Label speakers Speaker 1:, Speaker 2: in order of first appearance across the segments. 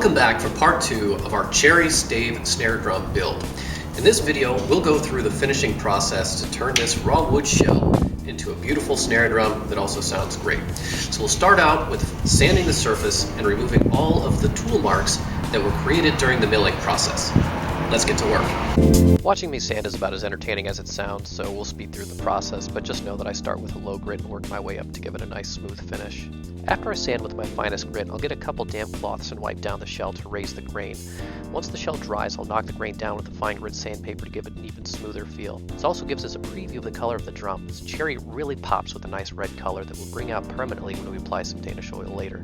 Speaker 1: Welcome back for part 2 of our cherry stave snare drum build. In this video, we'll go through the finishing process to turn this raw wood shell into a beautiful snare drum that also sounds great. So we'll start out with sanding the surface and removing all of the tool marks that were created during the milling process. Let's get to work.
Speaker 2: Watching me sand is about as entertaining as it sounds, so we'll speed through the process, but just know that I start with a low grit and work my way up to give it a nice smooth finish. After I sand with my finest grit, I'll get a couple damp cloths and wipe down the shell to raise the grain. Once the shell dries, I'll knock the grain down with a fine grit sandpaper to give it an even smoother feel. This also gives us a preview of the color of the drum. This cherry really pops with a nice red color that will bring out permanently when we apply some Danish oil later.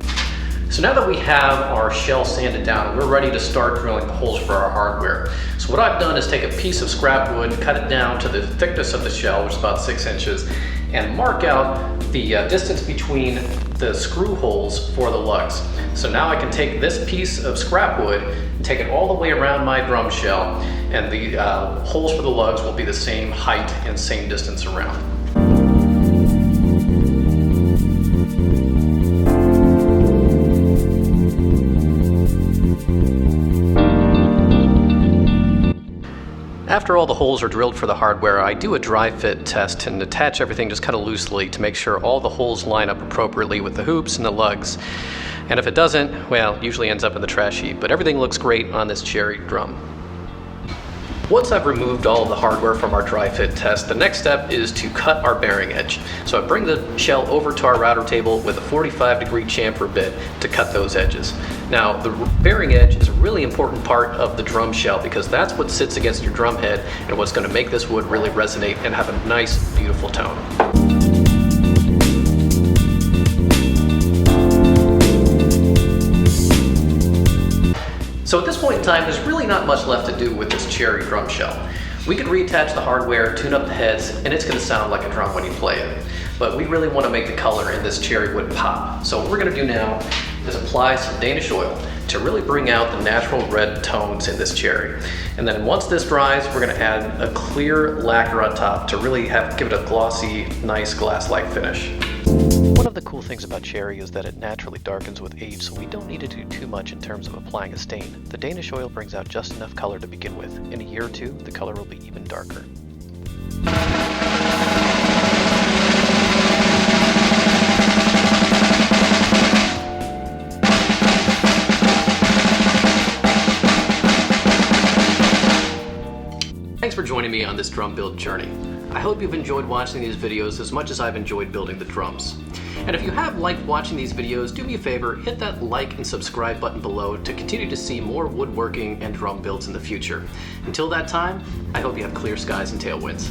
Speaker 1: So now that we have our shell sanded down, we're ready to start drilling the holes for our hardware. So what I've done is take a piece of scrap wood, cut it down to the thickness of the shell, which is about 6 inches, and mark out the distance between the screw holes for the lugs. So now I can take this piece of scrap wood and take it all the way around my drum shell, and the holes for the lugs will be the same height and same distance around. After all the holes are drilled for the hardware, I do a dry fit test and attach everything just kind of loosely to make sure all the holes line up appropriately with the hoops and the lugs. And if it doesn't, well, it usually ends up in the trash heap, but everything looks great on this cherry drum. Once I've removed all of the hardware from our dry fit test, the next step is to cut our bearing edge. So I bring the shell over to our router table with a 45-degree chamfer bit to cut those edges. Now, the bearing edge is a really important part of the drum shell because that's what sits against your drum head and what's going to make this wood really resonate and have a nice, beautiful tone. So at this point in time, there's really not much left to do with this cherry drum shell. We could reattach the hardware, tune up the heads, and it's going to sound like a drum when you play it. But we really want to make the color in this cherry wood pop. So what we're going to do now is apply some Danish oil to really bring out the natural red tones in this cherry. And then once this dries, we're going to add a clear lacquer on top to really give it a glossy, nice glass-like finish.
Speaker 2: One of the cool things about cherry is that it naturally darkens with age, so we don't need to do too much in terms of applying a stain. The Danish oil brings out just enough color to begin with. In a year or two, the color will be even darker.
Speaker 1: Thanks for joining me on this drum build journey. I hope you've enjoyed watching these videos as much as I've enjoyed building the drums. And if you have liked watching these videos, do me a favor, hit that like and subscribe button below to continue to see more woodworking and drum builds in the future. Until that time, I hope you have clear skies and tailwinds.